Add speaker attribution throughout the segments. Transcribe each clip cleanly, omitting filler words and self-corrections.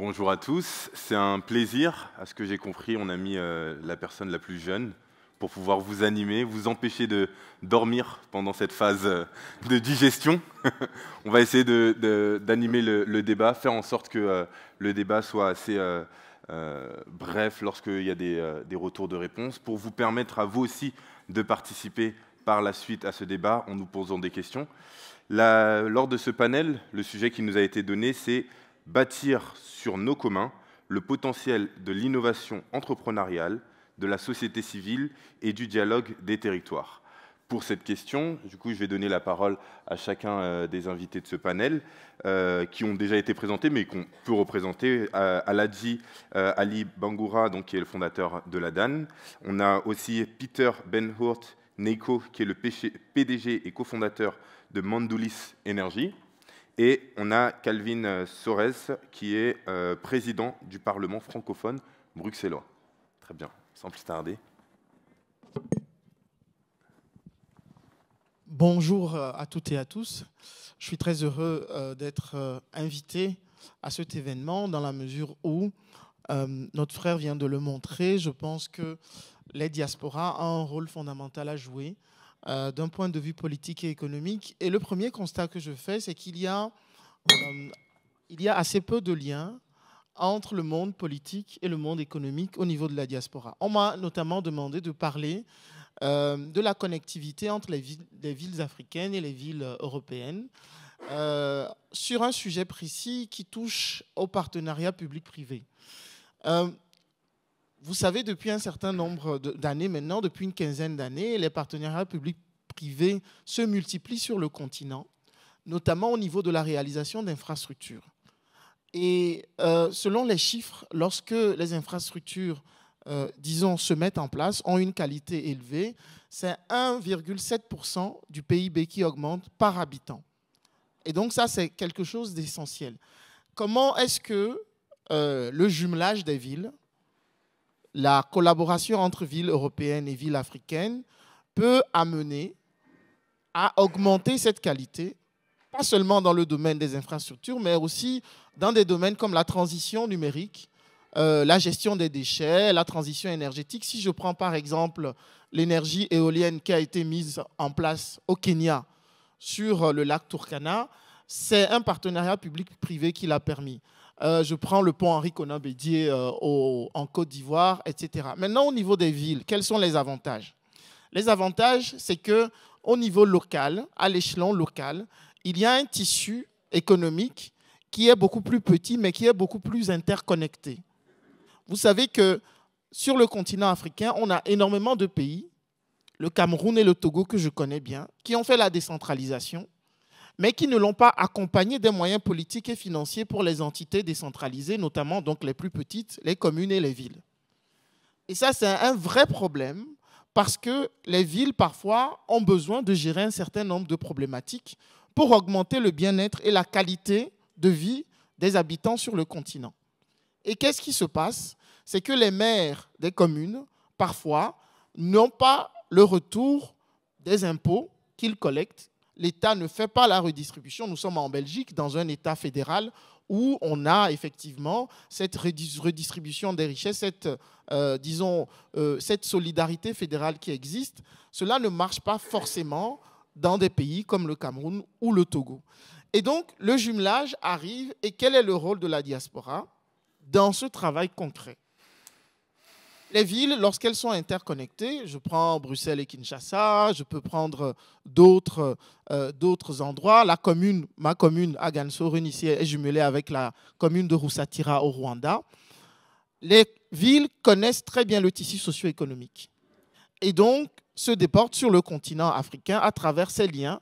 Speaker 1: Bonjour à tous, c'est un plaisir. À ce que j'ai compris, on a mis la personne la plus jeune pour pouvoir vous animer, vous empêcher de dormir pendant cette phase de digestion. On va essayer d'animer le débat, faire en sorte que le débat soit assez bref lorsqu'il y a des retours de réponse, pour vous permettre à vous aussi de participer par la suite à ce débat en nous posant des questions. Lors de ce panel, le sujet qui nous a été donné, c'est bâtir sur nos communs le potentiel de l'innovation entrepreneuriale, de la société civile et du dialogue des territoires. Pour cette question, du coup, je vais donner la parole à chacun des invités de ce panel qui ont déjà été présentés, mais qu'on peut représenter. Aladji Ali Bangoura, donc, qui est le fondateur de la DAN. On a aussi Peter Ben-Hurt Neiko, qui est le PDG et cofondateur de Mandoulis Energy. Et on a Calvin Sorez, qui est président du Parlement francophone bruxellois. Très bien, sans plus tarder.
Speaker 2: Bonjour à toutes et à tous. Je suis très heureux d'être invité à cet événement dans la mesure où notre frère vient de le montrer. Je pense que les diasporas ont un rôle fondamental à jouer d'un point de vue politique et économique. Et le premier constat que je fais, c'est qu'il y a assez peu de liens entre le monde politique et le monde économique au niveau de la diaspora. On m'a notamment demandé de parler de la connectivité entre les villes africaines et les villes européennes sur un sujet précis qui touche au partenariat public-privé. Vous savez, depuis un certain nombre d'années maintenant, depuis une quinzaine d'années, les partenariats public-privés se multiplient sur le continent, notamment au niveau de la réalisation d'infrastructures. Et selon les chiffres, lorsque les infrastructures disons, se mettent en place, ont une qualité élevée, c'est 1,7% du PIB qui augmente par habitant. Et donc ça, c'est quelque chose d'essentiel. Comment est-ce que le jumelage des villes, la collaboration entre villes européennes et villes africaines peut amener à augmenter cette qualité, pas seulement dans le domaine des infrastructures, mais aussi dans des domaines comme la transition numérique, la gestion des déchets, la transition énergétique. Si je prends par exemple l'énergie éolienne qui a été mise en place au Kenya sur le lac Turkana, c'est un partenariat public-privé qui l'a permis. Je prends le pont Henri Konan Bédié en Côte d'Ivoire, etc. Maintenant, au niveau des villes, quels sont les avantages? Les avantages, c'est qu'au niveau local, à l'échelon local, il y a un tissu économique qui est beaucoup plus petit, mais qui est beaucoup plus interconnecté. Vous savez que sur le continent africain, on a énormément de pays, le Cameroun et le Togo que je connais bien, qui ont fait la décentralisation, mais qui ne l'ont pas accompagné des moyens politiques et financiers pour les entités décentralisées, notamment donc les plus petites, les communes et les villes. Et ça, c'est un vrai problème parce que les villes, parfois, ont besoin de gérer un certain nombre de problématiques pour augmenter le bien-être et la qualité de vie des habitants sur le continent. Et qu'est-ce qui se passe? C'est que les maires des communes, parfois, n'ont pas le retour des impôts qu'ils collectent. L'État ne fait pas la redistribution. Nous sommes en Belgique, dans un État fédéral, où on a effectivement cette redistribution des richesses, cette solidarité fédérale qui existe. Cela ne marche pas forcément dans des pays comme le Cameroun ou le Togo. Et donc, le jumelage arrive. Et quel est le rôle de la diaspora dans ce travail concret? Les villes, lorsqu'elles sont interconnectées, je prends Bruxelles et Kinshasa, je peux prendre d'autres endroits. La commune, ma commune, Agansorun, ici, est jumelée avec la commune de Roussatira au Rwanda. Les villes connaissent très bien le tissu socio-économique et donc se déportent sur le continent africain à travers ces liens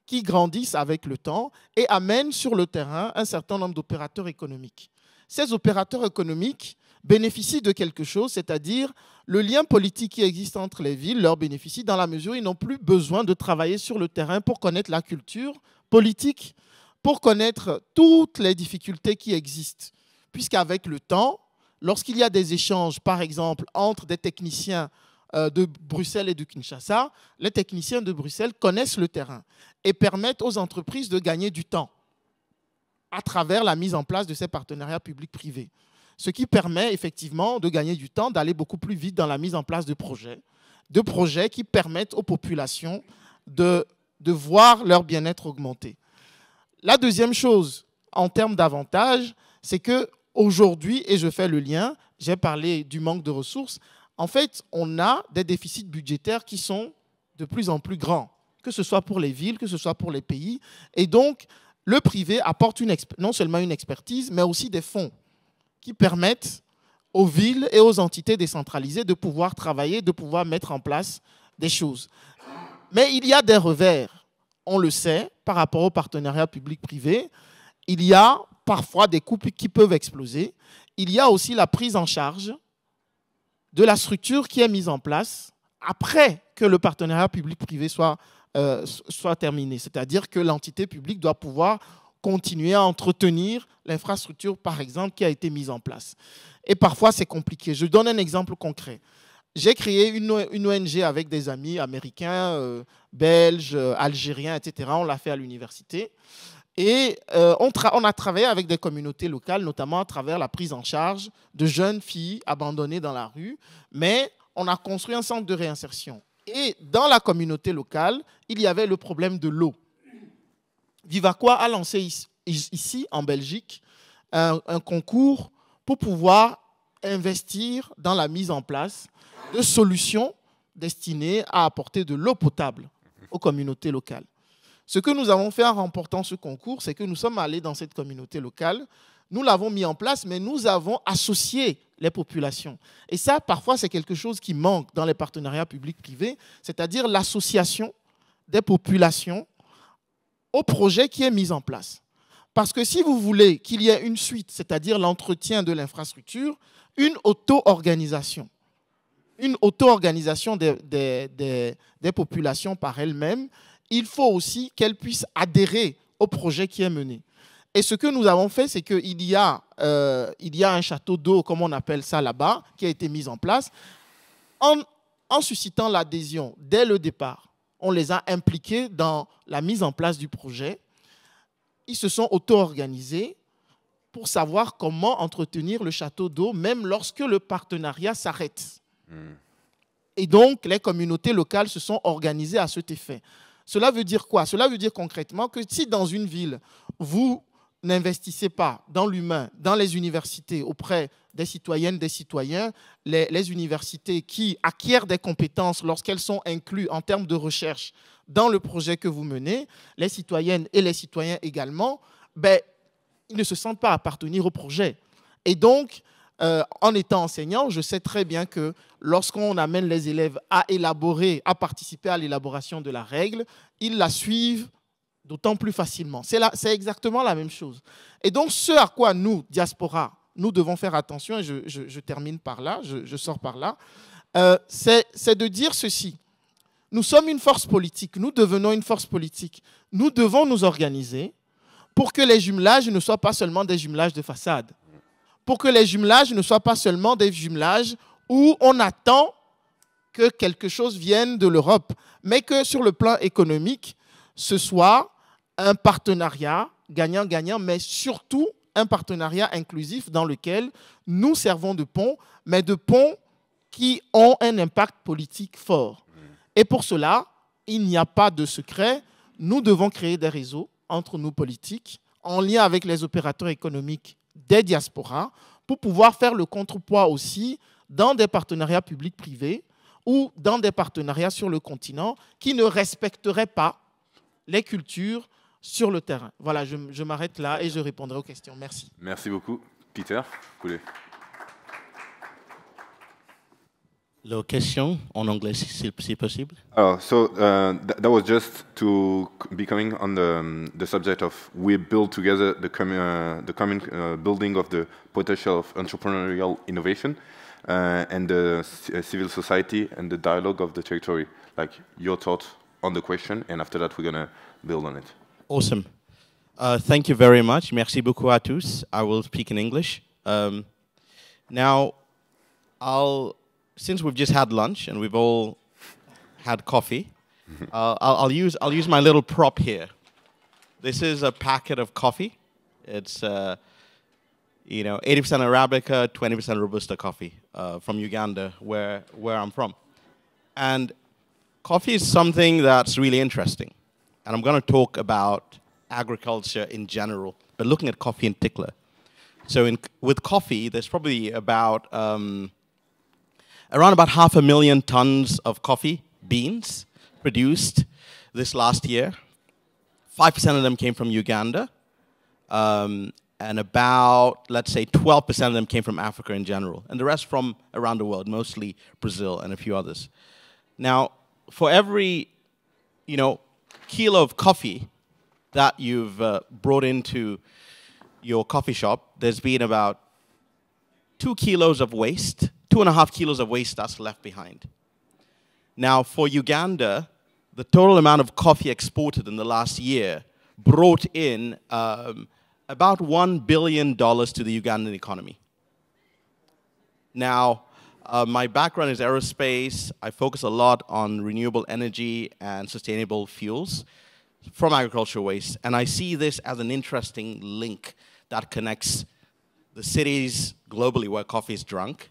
Speaker 2: qui grandissent avec le temps et amènent sur le terrain un certain nombre d'opérateurs économiques. Ces opérateurs économiques bénéficient de quelque chose, c'est-à-dire le lien politique qui existe entre les villes leur bénéficie dans la mesure où ils n'ont plus besoin de travailler sur le terrain pour connaître la culture politique, pour connaître toutes les difficultés qui existent. Puisqu'avec le temps, lorsqu'il y a des échanges, par exemple, entre des techniciens de Bruxelles et de Kinshasa, les techniciens de Bruxelles connaissent le terrain et permettent aux entreprises de gagner du temps. à travers la mise en place de ces partenariats publics-privés. Ce qui permet effectivement de gagner du temps, d'aller beaucoup plus vite dans la mise en place de projets qui permettent aux populations de voir leur bien-être augmenter. La deuxième chose, en termes d'avantages, c'est qu'aujourd'hui, et je fais le lien, j'ai parlé du manque de ressources, en fait, on a des déficits budgétaires qui sont de plus en plus grands, que ce soit pour les villes, que ce soit pour les pays. Et donc, le privé apporte non seulement une expertise, mais aussi des fonds qui permettent aux villes et aux entités décentralisées de pouvoir travailler, de pouvoir mettre en place des choses. Mais il y a des revers, on le sait, par rapport aux partenariats publics-privés. Il y a parfois des coûts qui peuvent exploser. Il y a aussi la prise en charge de la structure qui est mise en place après que le partenariat public-privé soit terminé. C'est-à-dire que l'entité publique doit pouvoir continuer à entretenir l'infrastructure, par exemple, qui a été mise en place. Et parfois, c'est compliqué. Je donne un exemple concret. J'ai créé une ONG avec des amis américains, belges, algériens, etc. On l'a fait à l'université. Et on a travaillé avec des communautés locales, notamment à travers la prise en charge de jeunes filles abandonnées dans la rue. Mais on a construit un centre de réinsertion. Et dans la communauté locale, il y avait le problème de l'eau. Vivaquois a lancé ici, en Belgique, un concours pour pouvoir investir dans la mise en place de solutions destinées à apporter de l'eau potable aux communautés locales. Ce que nous avons fait en remportant ce concours, c'est que nous sommes allés dans cette communauté locale, nous l'avons mis en place, mais nous avons associé les populations. Et ça, parfois, c'est quelque chose qui manque dans les partenariats publics-privés, c'est-à-dire l'association des populations au projet qui est mis en place. Parce que si vous voulez qu'il y ait une suite, c'est-à-dire l'entretien de l'infrastructure, une auto-organisation des populations par elles-mêmes, il faut aussi qu'elles puissent adhérer au projet qui est mené. Et ce que nous avons fait, c'est qu'il y a un château d'eau, comme on appelle ça là-bas, qui a été mis en place. En suscitant l'adhésion dès le départ, on les a impliqués dans la mise en place du projet. Ils se sont auto-organisés pour savoir comment entretenir le château d'eau, même lorsque le partenariat s'arrête. Et donc, les communautés locales se sont organisées à cet effet. Cela veut dire quoi? Cela veut dire concrètement que si dans une ville, vous n'investissez pas dans l'humain, dans les universités, auprès des citoyennes, des citoyens, les universités qui acquièrent des compétences lorsqu'elles sont incluses en termes de recherche dans le projet que vous menez, les citoyennes et les citoyens également, ils ne se sentent pas appartenir au projet. Et donc, en étant enseignant, je sais très bien que lorsqu'on amène les élèves à participer à l'élaboration de la règle, ils la suivent d'autant plus facilement. C'est exactement la même chose. Et donc, ce à quoi nous, diaspora, nous devons faire attention, et je termine par là, je sors par là, c'est de dire ceci. Nous sommes une force politique, nous devenons une force politique. Nous devons nous organiser pour que les jumelages ne soient pas seulement des jumelages de façade, pour que les jumelages ne soient pas seulement des jumelages où on attend que quelque chose vienne de l'Europe, mais que sur le plan économique, ce soit un partenariat gagnant-gagnant, mais surtout un partenariat inclusif dans lequel nous servons de pont, mais de ponts qui ont un impact politique fort. Et pour cela, il n'y a pas de secret. Nous devons créer des réseaux entre nous politiques, en lien avec les opérateurs économiques des diasporas, pour pouvoir faire le contrepoids aussi dans des partenariats publics-privés ou dans des partenariats sur le continent qui ne respecteraient pas les cultures sur le terrain. Voilà, je m'arrête là et je répondrai aux questions. Merci.
Speaker 1: Merci beaucoup. Peter, cool.
Speaker 3: La question en anglais, si possible.
Speaker 1: That was just to be coming on the subject of we build together the common building of the potential of entrepreneurial innovation and the civil society and the dialogue of the territory. Like your thought on the question, and after that we're going to build on it.
Speaker 3: Awesome. Thank you very much. Merci beaucoup à tous. I will speak in English. Now, since we've just had lunch and we've all had coffee, I'll use my little prop here. This is a packet of coffee It's 80% Arabica, 20% Robusta coffee from Uganda, where I'm from. And coffee is something that's really interesting. And I'm going to talk about agriculture in general, but looking at coffee in particular. So with coffee, there's probably about around about 500,000 tons of coffee beans produced this last year. 5% of them came from Uganda, and about, let's say, 12% of them came from Africa in general, and the rest from around the world, mostly Brazil and a few others. Now, for every, kilo of coffee that you've brought into your coffee shop, there's been about 2 kilos of waste, 2.5 kilos of waste that's left behind. Now, for Uganda, the total amount of coffee exported in the last year brought in about $1 billion to the Ugandan economy. Now, my background is aerospace. I focus a lot on renewable energy and sustainable fuels from agricultural waste. And I see this as an interesting link that connects the cities globally where coffee is drunk,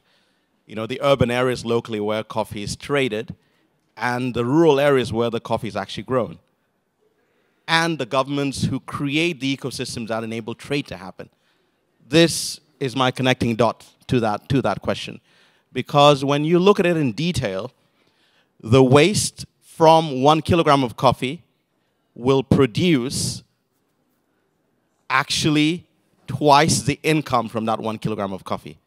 Speaker 3: the urban areas locally where coffee is traded, and the rural areas where the coffee is actually grown, and the governments who create the ecosystems that enable trade to happen. This is my connecting dot to that question. Because when you look at it in detail, the waste from 1 kilogram of coffee will produce actually twice the income from that 1 kilogram of coffee.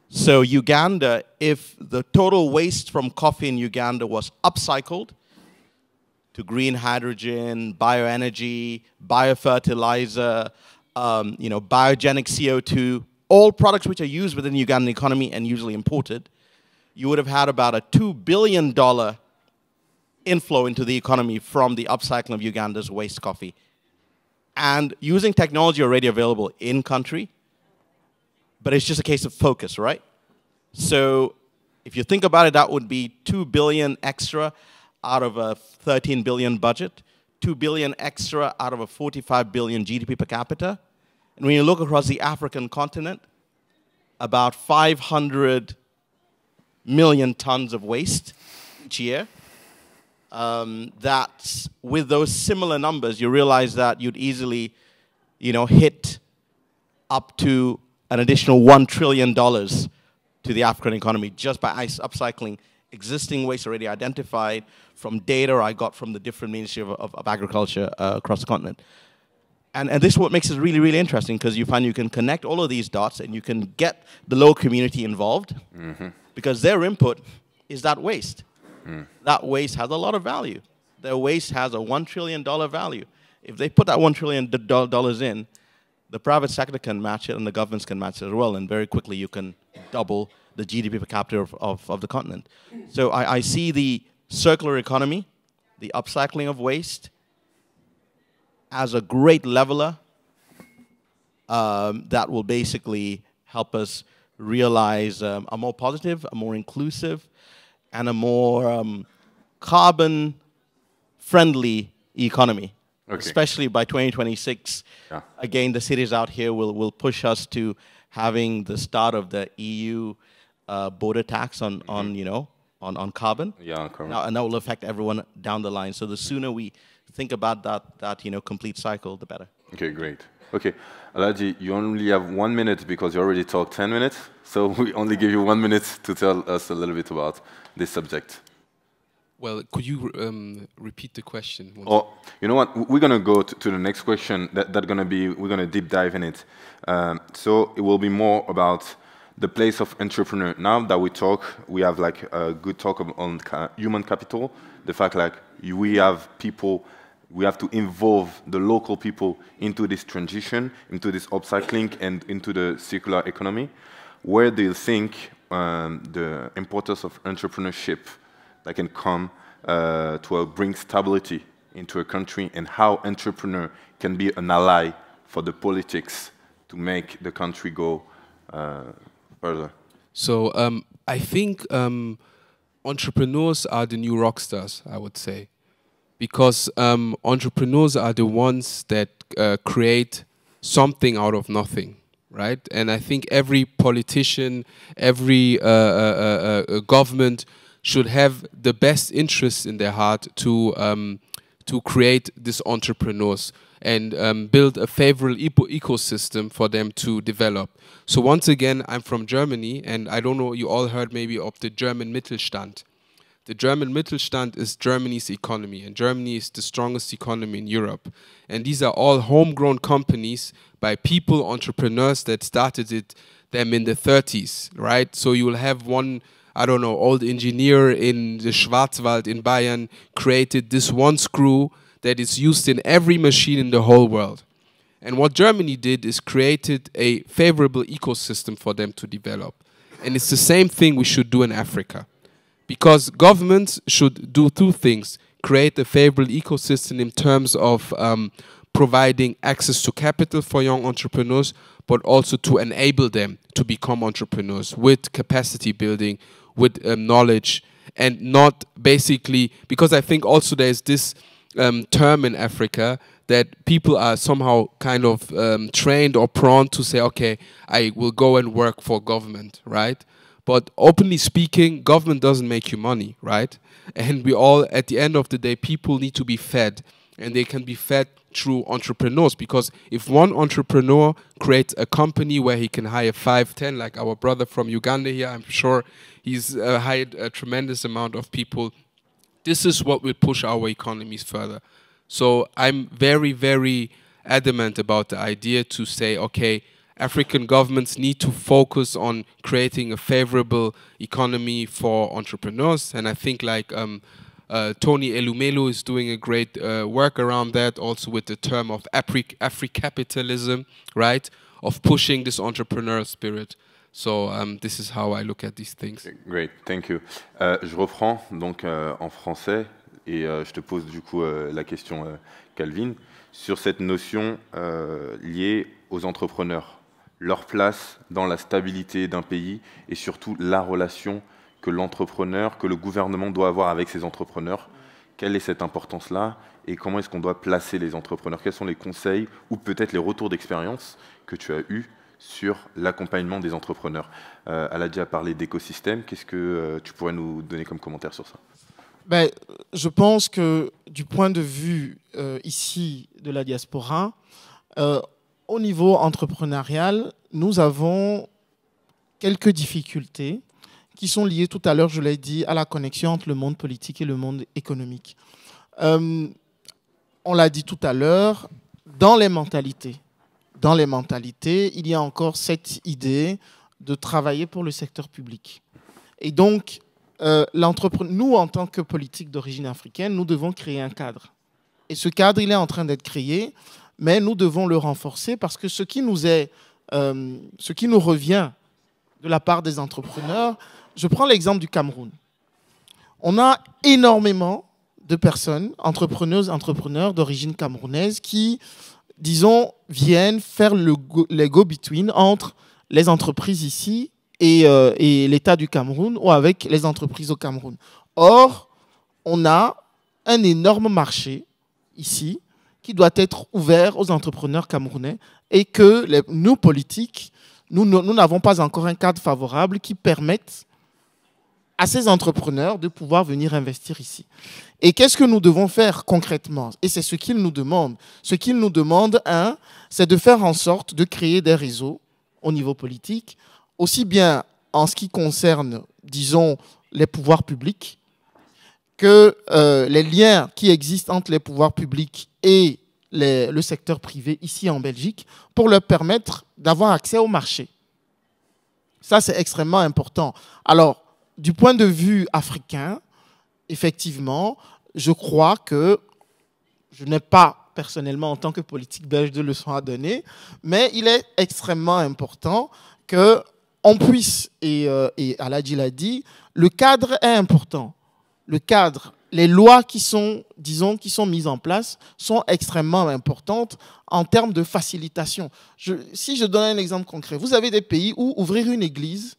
Speaker 3: So Uganda, if the total waste from coffee in Uganda was upcycled to green hydrogen, bioenergy, biofertilizer, biogenic CO2, all products which are used within the Ugandan economy and usually imported, you would have had about a $2 billion inflow into the economy from the upcycling of Uganda's waste coffee. And using technology already available in country, but it's just a case of focus, right? So if you think about it, that would be 2 billion extra out of a 13 billion budget, 2 billion extra out of a 45 billion GDP per capita. And when you look across the African continent, about 500 million tons of waste each year. That's, with those similar numbers, you realize that you'd easily, hit up to an additional $1 trillion to the African economy just by upcycling existing waste already identified from data I got from the different Ministry of Agriculture across the continent. And this is what makes it really, really interesting, because you find you can connect all of these dots and you can get the local community involved, because their input is that waste. That waste has a lot of value. Their waste has a $1 trillion value. If they put that $1 trillion in, the private sector can match it and the governments can match it as well, and very quickly you can double the GDP per capita of the continent. So I see the circular economy, the upcycling of waste, as a great leveler that will basically help us realize a more positive, a more inclusive, and a more carbon-friendly economy. Okay. Especially by 2026, again, the cities out here will push us to having the start of the EU border tax on carbon. Yeah, on carbon. And that will affect everyone down the line. So the sooner we think about that complete cycle, the better. Okay, great. Okay, Alhaji, you only have 1 minute because you already talked 10 minutes. So we only give you 1 minute to tell us a little bit about this subject.
Speaker 4: Well, could you repeat the question?
Speaker 1: Oh, you know what? We're going to go to the next question. We're going to deep dive in it. So it will be more about the place of entrepreneur. Now that we have like a good talk on human capital, the fact like we have people, we have to involve the local people into this transition, into this upcycling, and into the circular economy. Where do you think the importance of entrepreneurship that can come to bring stability into a country, and how entrepreneur can be an ally for the politics to make the country go further?
Speaker 4: So I think entrepreneurs are the new rock stars, I would say, because entrepreneurs are the ones that create something out of nothing, right? And I think every politician, every government should have the best interests in their heart to create these entrepreneurs and build a favorable ecosystem for them to develop. So once again, I'm from Germany, and I don't know, you all heard maybe of the German Mittelstand. The German Mittelstand is Germany's economy, and Germany is the strongest economy in Europe. And these are all homegrown companies by people, entrepreneurs that started them in the 30s, right? So you will have one, I don't know, old engineer in the Schwarzwald in Bayern created this one screw that is used in every machine in the whole world. And what Germany did is created a favorable ecosystem for them to develop. And it's the same thing we should do in Africa. Because governments should do two things: create a favorable ecosystem in terms of providing access to capital for young entrepreneurs, but also to enable them to become entrepreneurs with capacity building, with knowledge, and not basically, because I think also there's this term in Africa that people are somehow kind of trained or prone to say, okay, I will go and work for government, right? But openly speaking, government doesn't make you money, right? And we all, at the end of the day, people need to be fed. And they can be fed through entrepreneurs. Because if one entrepreneur creates a company where he can hire 5, 10, like our brother from Uganda here, I'm sure he's hired a tremendous amount of people. This is what will push our economies further. So I'm very, very adamant about the idea to say, okay, African governments need to focus on creating a favorable economy for entrepreneurs. And I think like Tony Elumelu is doing a great work around that, also with the term of Afri-capitalism, right? Of pushing this entrepreneurial spirit. So this is how I look at these things.
Speaker 1: Great, thank you. Je reprends donc en français et je te pose du coup la question, Calvin, sur cette notion liée aux entrepreneurs. Leur place dans la stabilité d'un pays et surtout la relation que l'entrepreneur, que le gouvernement doit avoir avec ses entrepreneurs. Quelle est cette importance-là et comment est-ce qu'on doit placer les entrepreneurs? Quels sont les conseils ou peut-être les retours d'expérience que tu as eus sur l'accompagnement des entrepreneurs? Aladji a parlé d'écosystème. Qu'est-ce que tu pourrais nous donner comme commentaire sur ça?
Speaker 2: Ben, je pense que du point de vue ici de la diaspora, au niveau entrepreneurial, nous avons quelques difficultés qui sont liées, tout à l'heure, je l'ai dit, à la connexion entre le monde politique et le monde économique. On l'a dit tout à l'heure, dans les mentalités, il y a encore cette idée de travailler pour le secteur public. Et donc, nous, en tant que politique d'origine africaine, nous devons créer un cadre. Et ce cadre, il est en train d'être créé, mais nous devons le renforcer parce que ce qui nous revient de la part des entrepreneurs, je prends l'exemple du Cameroun. On a énormément de personnes, entrepreneurs d'origine camerounaise qui, disons, viennent faire les go-between entre les entreprises ici et l'État du Cameroun ou avec les entreprises au Cameroun. Or, on a un énorme marché ici qui doit être ouvert aux entrepreneurs camerounais et que nous, politiques, nous n'avons pas encore un cadre favorable qui permette à ces entrepreneurs de pouvoir venir investir ici. Et qu'est-ce que nous devons faire concrètement? Et c'est ce qu'ils nous demandent. Ce qu'ils nous demandent, c'est de faire en sorte de créer des réseaux au niveau politique, aussi bien en ce qui concerne, disons, les pouvoirs publics, que les liens qui existent entre les pouvoirs publics et le secteur privé ici en Belgique pour leur permettre d'avoir accès au marché. Ça, c'est extrêmement important. Alors, du point de vue africain, effectivement, je crois que je n'ai pas personnellement en tant que politique belge de leçons à donner, mais il est extrêmement important qu'on puisse, et Aladji l'a dit, le cadre est important. Le cadre, les lois qui sont, disons, qui sont mises en place sont extrêmement importantes en termes de facilitation. Si je donne un exemple concret, vous avez des pays où ouvrir une église,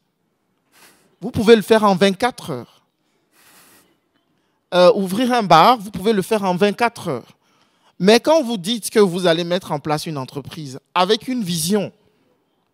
Speaker 2: vous pouvez le faire en 24 heures. Ouvrir un bar, vous pouvez le faire en 24 heures. Mais quand vous dites que vous allez mettre en place une entreprise avec une vision,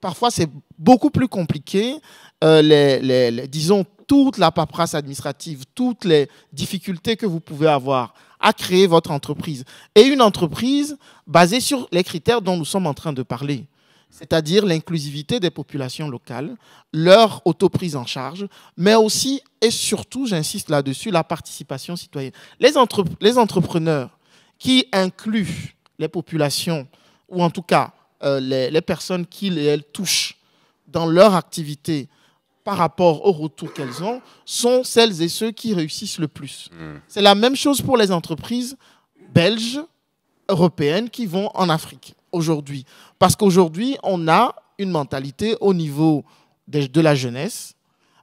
Speaker 2: parfois c'est beaucoup plus compliqué. Disons, toute la paperasse administrative, toutes les difficultés que vous pouvez avoir à créer votre entreprise. Et une entreprise basée sur les critères dont nous sommes en train de parler, c'est-à-dire l'inclusivité des populations locales, leur autoprise en charge, mais aussi et surtout, j'insiste là-dessus, la participation citoyenne. Les entrepreneurs qui incluent les populations, ou en tout cas les personnes qu'ils et elles touchent dans leur activité par rapport au retour qu'elles ont, sont celles et ceux qui réussissent le plus. C'est la même chose pour les entreprises belges, européennes qui vont en Afrique aujourd'hui. Parce qu'aujourd'hui, on a une mentalité au niveau de la jeunesse,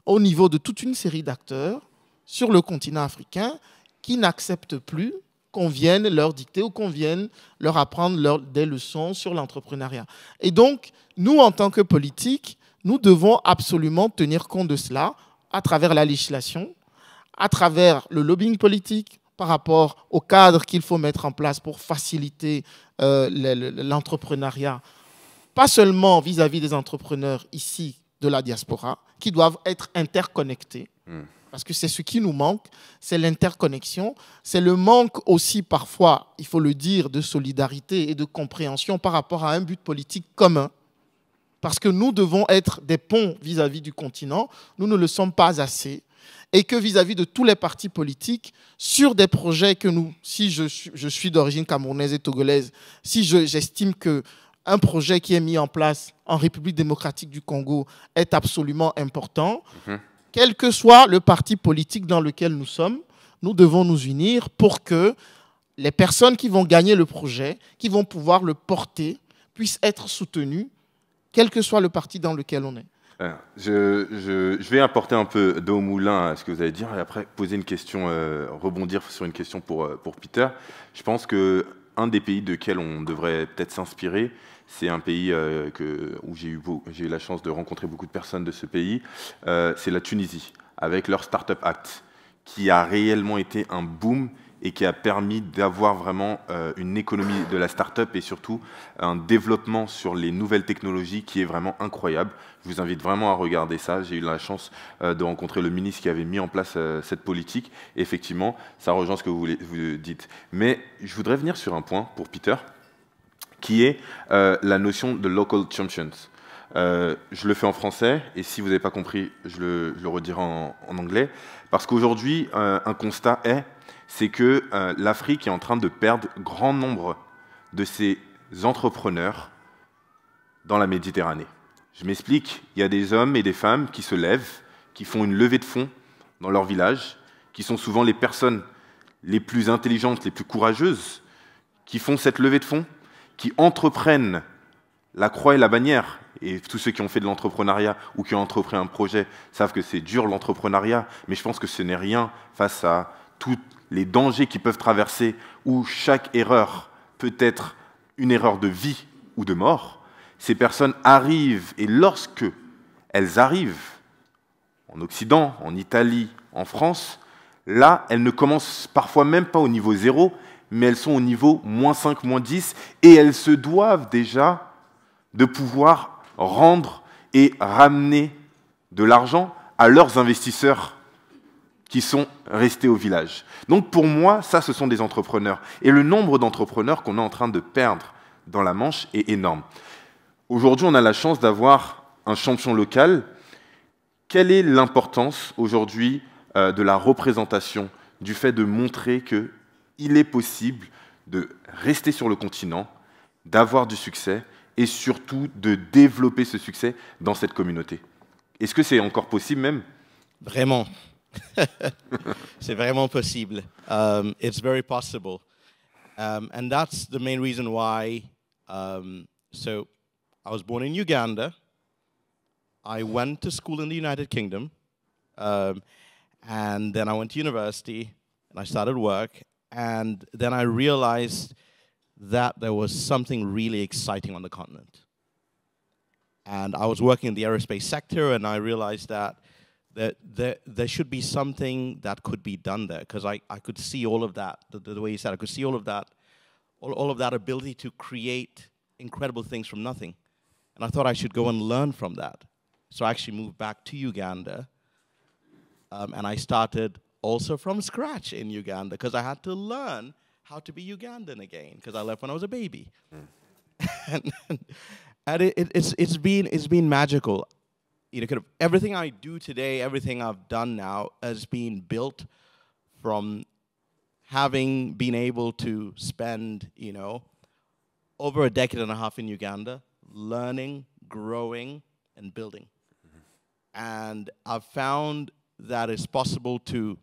Speaker 2: au niveau de toute une série d'acteurs sur le continent africain qui n'acceptent plus qu'on vienne leur dicter ou qu'on vienne leur apprendre des leçons sur l'entrepreneuriat. Et donc, nous, en tant que politiques, nous devons absolument tenir compte de cela à travers la législation, à travers le lobbying politique, par rapport au cadre qu'il faut mettre en place pour faciliter l'entrepreneuriat, pas seulement vis-à-vis des entrepreneurs ici de la diaspora, qui doivent être interconnectés, parce que c'est ce qui nous manque, c'est l'interconnexion, c'est le manque aussi parfois, il faut le dire, de solidarité et de compréhension par rapport à un but politique commun. Parce que nous devons être des ponts vis-à-vis du continent, nous ne le sommes pas assez. Et que vis-à-vis de tous les partis politiques, sur des projets que nous, si je suis d'origine camerounaise et togolaise, si j'estime qu'un projet qui est mis en place en République démocratique du Congo est absolument important, quel que soit le parti politique dans lequel nous sommes, nous devons nous unir pour que les personnes qui vont gagner le projet, qui vont pouvoir le porter, puissent être soutenues, quel que soit le parti dans lequel on est.
Speaker 1: Je vais apporter un peu d'eau au moulin à ce que vous allez dire et après poser une question, rebondir sur une question pour Peter. Je pense qu'un des pays de on devrait peut-être s'inspirer, c'est un pays où j'ai eu la chance de rencontrer beaucoup de personnes de ce pays, c'est la Tunisie, avec leur Startup Act, qui a réellement été un boom et qui a permis d'avoir vraiment une économie de la start-up et surtout un développement sur les nouvelles technologies qui est vraiment incroyable. Je vous invite vraiment à regarder ça. J'ai eu la chance de rencontrer le ministre qui avait mis en place cette politique. Et effectivement, ça rejoint ce que vous dites. Mais je voudrais venir sur un point pour Peter, qui est la notion de local champions. Je le fais en français, et si vous n'avez pas compris, je le redirai en anglais. Parce qu'aujourd'hui, un constat c'est que l'Afrique est en train de perdre grand nombre de ses entrepreneurs dans la Méditerranée. Je m'explique, il y a des hommes et des femmes qui se lèvent, qui font une levée de fonds dans leur village, qui sont souvent les personnes les plus intelligentes, les plus courageuses, qui font cette levée de fonds, qui entreprennent la croix et la bannière. Et tous ceux qui ont fait de l'entrepreneuriat ou qui ont entrepris un projet savent que c'est dur l'entrepreneuriat, mais je pense que ce n'est rien face à tous les dangers qui peuvent traverser, où chaque erreur peut être une erreur de vie ou de mort. Ces personnes arrivent, et lorsque elles arrivent en Occident, en Italie, en France, là, elles ne commencent parfois même pas au niveau 0, mais elles sont au niveau -5, -10, et elles se doivent déjà de pouvoir rendre et ramener de l'argent à leurs investisseurs qui sont restés au village. Donc pour moi, ça, ce sont des entrepreneurs. Et le nombre d'entrepreneurs qu'on est en train de perdre dans la Manche est énorme. Aujourd'hui, on a la chance d'avoir un champion local. Quelle est l'importance aujourd'hui de la représentation, du fait de montrer qu'il est possible de rester sur le continent, d'avoir du succès et surtout de développer ce succès dans cette communauté? Est-ce que c'est encore possible même?
Speaker 3: Vraiment. C'est vraiment possible. It's very possible. And that's the main reason why. So I was born in Uganda. I went to school in the United Kingdom. And then I went to university and I started work. And then I realized that there was something really exciting on the continent. And I was working in the aerospace sector, and I realized that there should be something that could be done there, because I could see all of that, the way you said, I could see all of that all of that ability to create incredible things from nothing. And I thought I should go and learn from that. So I actually moved back to Uganda, and I started also from scratch in Uganda because I had to learn how to be Ugandan again because I left when I was a baby. And it's been magical. You know, kind of everything I do today, everything I've done now has been built from having been able to spend, you know, over a decade and a half in Uganda, learning, growing, and building. And I've found that it's possible to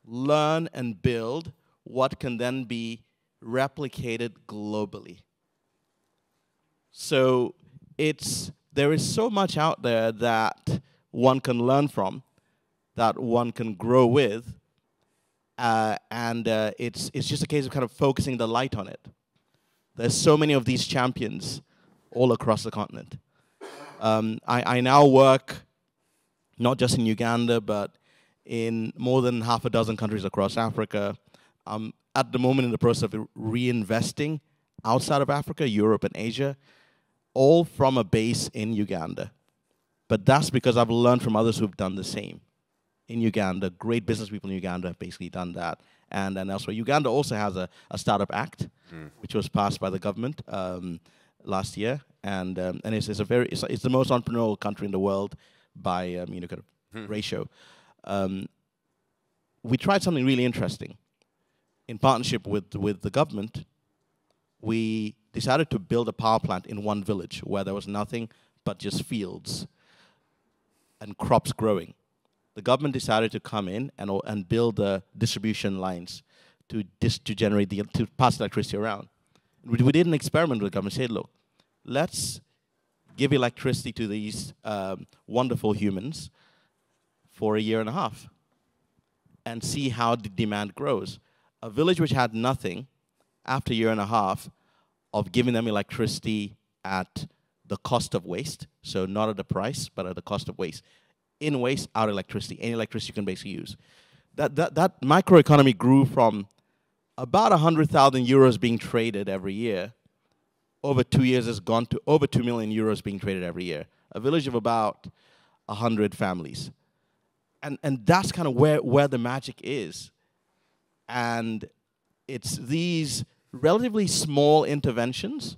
Speaker 3: learn and build what can then be replicated globally. So there is so much out there that one can learn from, that one can grow with, and it's just a case of kind of focusing the light on it. There's so many of these champions all across the continent. I now work not just in Uganda, but in more than half a dozen countries across Africa. I'm at the moment in the process of reinvesting outside of Africa, Europe and Asia, all from a base in Uganda. But that's because I've learned from others who've done the same. In Uganda, great business people in Uganda have basically done that, and elsewhere. Uganda also has a Startup Act, which was passed by the government last year, and it's the most entrepreneurial country in the world by you know, kind of ratio. We tried something really interesting. In partnership with the government, we decided to build a power plant in one village where there was nothing but just fields and crops growing. The government decided to come in and build the distribution lines to pass electricity around. We did an experiment with the government. Said, look, let's give electricity to these wonderful humans for a year and a half and see how the demand grows. A village which had nothing, after a year and a half of giving them electricity at the cost of waste, so not at the price, but at the cost of waste. In waste, out electricity, any electricity you can basically use. That microeconomy grew from about 100,000 euros being traded every year. Over 2 years has gone to over 2 million euros being traded every year. A village of about 100 families. And that's kind of where the magic is. And it's these relatively small interventions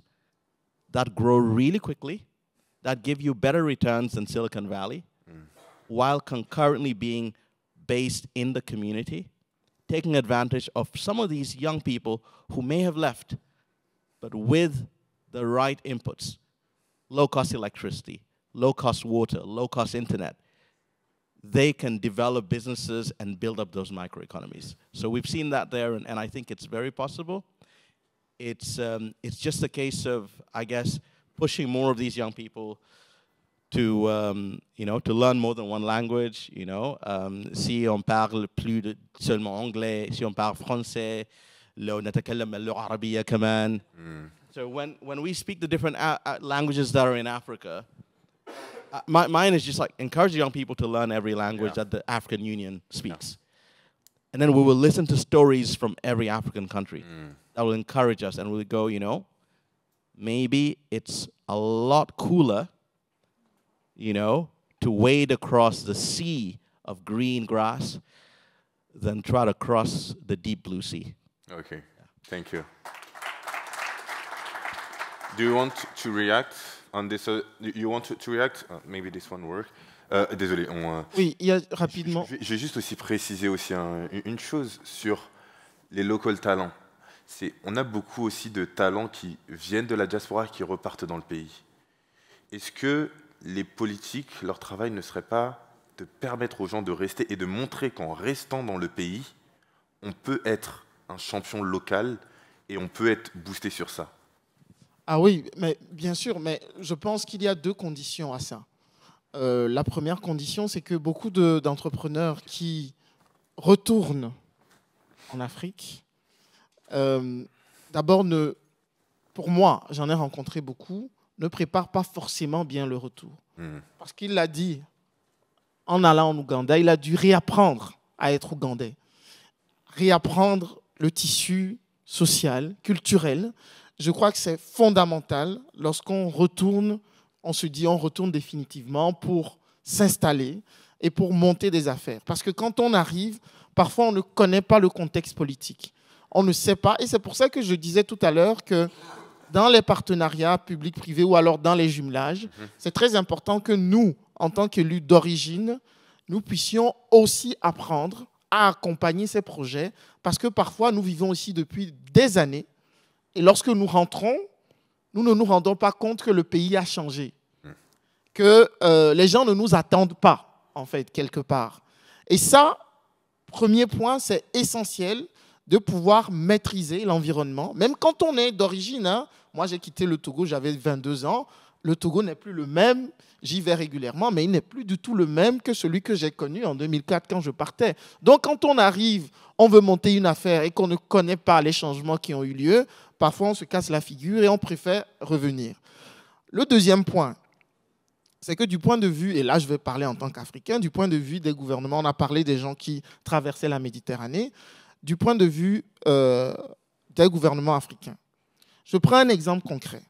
Speaker 3: that grow really quickly, that give you better returns than Silicon Valley, while concurrently being based in the community, taking advantage of some of these young people who may have left, but with the right inputs, low-cost electricity, low-cost water, low-cost internet, they can develop businesses and build up those microeconomies. So we've seen that there, and I think it's very possible. It's just a case of, I guess, pushing more of these young people to, you know, to learn more than one language, you know. Si on parle plus de seulement anglais, si on parle français, لو نتكلم اللغة العربية كمان. So when we speak the different languages that are in Africa, mine is just like encourage young people to learn every language that the African Union speaks. And then we will listen to stories from every African country that will encourage us, and we'll go, you know, maybe it's a lot cooler, you know, to wade across the sea of green grass than try to cross the deep blue sea.
Speaker 1: Okay, thank you. Do you want to react on this? You want to react? Maybe this one work. Désolé.
Speaker 2: Oui, il y a rapidement.
Speaker 1: Je vais juste aussi préciser aussi une chose sur les local talents. On a beaucoup aussi de talents qui viennent de la diaspora et qui repartent dans le pays. Est-ce que les politiques, leur travail ne serait pas de permettre aux gens de rester et de montrer qu'en restant dans le pays, on peut être un champion local et on peut être boosté sur ça?
Speaker 2: Ah oui, mais bien sûr, mais je pense qu'il y a deux conditions à ça. La première condition, c'est que beaucoup d'entrepreneurs qui retournent en Afrique, d'abord, pour moi, j'en ai rencontré beaucoup, ne préparent pas forcément bien le retour. Parce qu'il l'a dit, en allant en Ouganda, il a dû réapprendre à être ougandais, réapprendre le tissu sociale, culturelle. Je crois que c'est fondamental lorsqu'on retourne, on se dit on retourne définitivement pour s'installer et pour monter des affaires. Parce que quand on arrive, parfois on ne connaît pas le contexte politique. On ne sait pas. Et c'est pour ça que je disais tout à l'heure que dans les partenariats publics-privés ou alors dans les jumelages, c'est très important que nous, en tant qu'élus d'origine, nous puissions aussi apprendre à accompagner ces projets parce que parfois nous vivons ici depuis des années et lorsque nous rentrons, nous ne nous rendons pas compte que le pays a changé, que les gens ne nous attendent pas, en fait, quelque part. Et ça, premier point, c'est essentiel de pouvoir maîtriser l'environnement, même quand on est d'origine. Hein. Moi, j'ai quitté le Togo, j'avais 22 ans. Le Togo n'est plus le même, j'y vais régulièrement, mais il n'est plus du tout le même que celui que j'ai connu en 2004 quand je partais. Donc, quand on arrive, on veut monter une affaire et qu'on ne connaît pas les changements qui ont eu lieu, parfois on se casse la figure et on préfère revenir. Le deuxième point, c'est que du point de vue, et là je vais parler en tant qu'Africain, du point de vue des gouvernements, on a parlé des gens qui traversaient la Méditerranée, du point de vue des gouvernements africains. Je prends un exemple concret.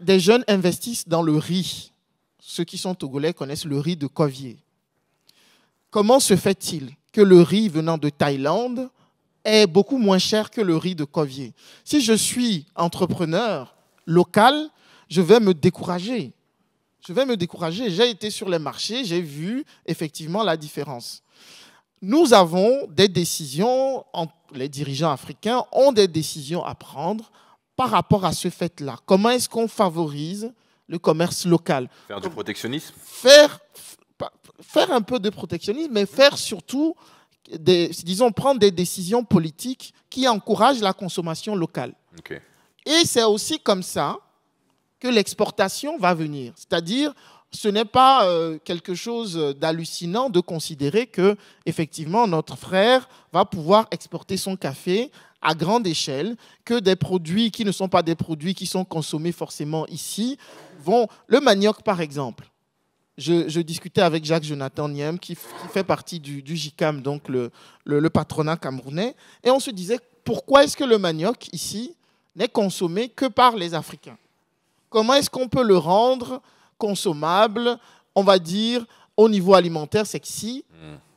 Speaker 2: Des jeunes investissent dans le riz. Ceux qui sont togolais connaissent le riz de Covier. Comment se fait-il que le riz venant de Thaïlande est beaucoup moins cher que le riz de Covier? Si je suis entrepreneur local, je vais me décourager. J'ai été sur les marchés, j'ai vu effectivement la différence. Nous avons des décisions, les dirigeants africains ont des décisions à prendre par rapport à ce fait-là. Comment est-ce qu'on favorise le commerce local?
Speaker 1: Faire du protectionnisme?
Speaker 2: Faire un peu de protectionnisme, mais faire surtout, prendre des décisions politiques qui encouragent la consommation locale.
Speaker 1: Okay.
Speaker 2: Et c'est aussi comme ça que l'exportation va venir. C'est-à-dire, ce n'est pas quelque chose d'hallucinant de considérer que, effectivement, notre frère va pouvoir exporter son café à grande échelle, que des produits qui ne sont pas des produits qui sont consommés forcément ici vont... Le manioc, par exemple. Je discutais avec Jacques Jonathan Niem, qui fait partie du JICAM, donc le patronat camerounais, et on se disait, pourquoi est-ce que le manioc, ici, n'est consommé que par les Africains? Comment est-ce qu'on peut le rendre consommable, on va dire, au niveau alimentaire sexy,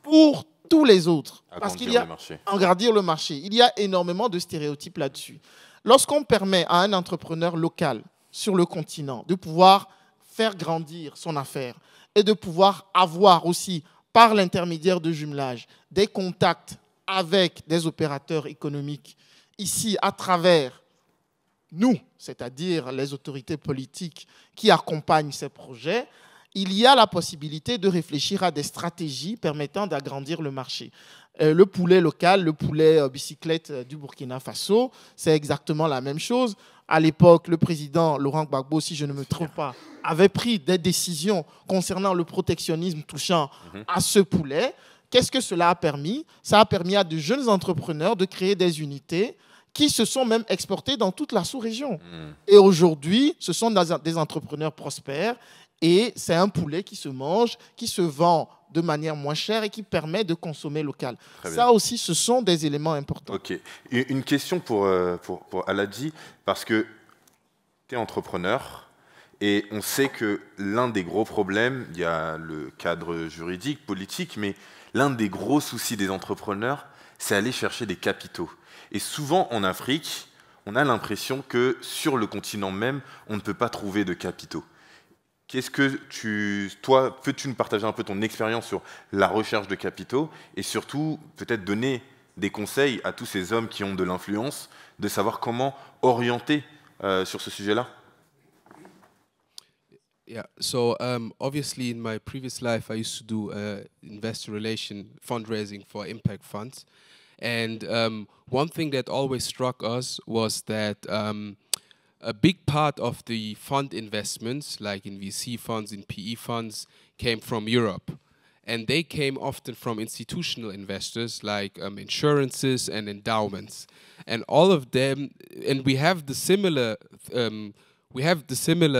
Speaker 2: pour tous les autres? Parce qu'il y a agrandir le marché. Il y a énormément de stéréotypes là-dessus. Lorsqu'on permet à un entrepreneur local sur le continent de pouvoir faire grandir son affaire et de pouvoir avoir aussi, par l'intermédiaire de jumelage, des contacts avec des opérateurs économiques ici à travers nous, c'est-à-dire les autorités politiques qui accompagnent ces projets, il y a la possibilité de réfléchir à des stratégies permettant d'agrandir le marché. Le poulet local, le poulet bicyclette du Burkina Faso, c'est exactement la même chose. À l'époque, le président Laurent Gbagbo, si je ne me trompe pas, avait pris des décisions concernant le protectionnisme touchant à ce poulet. Qu'est-ce que cela a permis? Ça a permis à de jeunes entrepreneurs de créer des unités qui se sont même exportés dans toute la sous-région. Et aujourd'hui, ce sont des entrepreneurs prospères et c'est un poulet qui se mange, qui se vend de manière moins chère et qui permet de consommer local. Ça aussi, ce sont des éléments importants.
Speaker 1: Ok. Une question pour Aladji, parce que tu es entrepreneur et on sait que l'un des gros problèmes, il y a le cadre juridique, politique, mais l'un des gros soucis des entrepreneurs, c'est aller chercher des capitaux. Et souvent, en Afrique, on a l'impression que sur le continent même, on ne peut pas trouver de capitaux. Qu'est-ce que toi, peux-tu nous partager un peu ton expérience sur la recherche de capitaux et surtout, peut-être donner des conseils à tous ces hommes qui ont de l'influence, de savoir comment orienter sur ce sujet-là?
Speaker 4: Yeah, so obviously in my previous life, I used to do investor relation fundraising for impact funds. And one thing that always struck us was that a big part of the fund investments, like in VC funds, in PE funds, came from Europe. And they came often from institutional investors, like insurances and endowments. And all of them, and we have the similar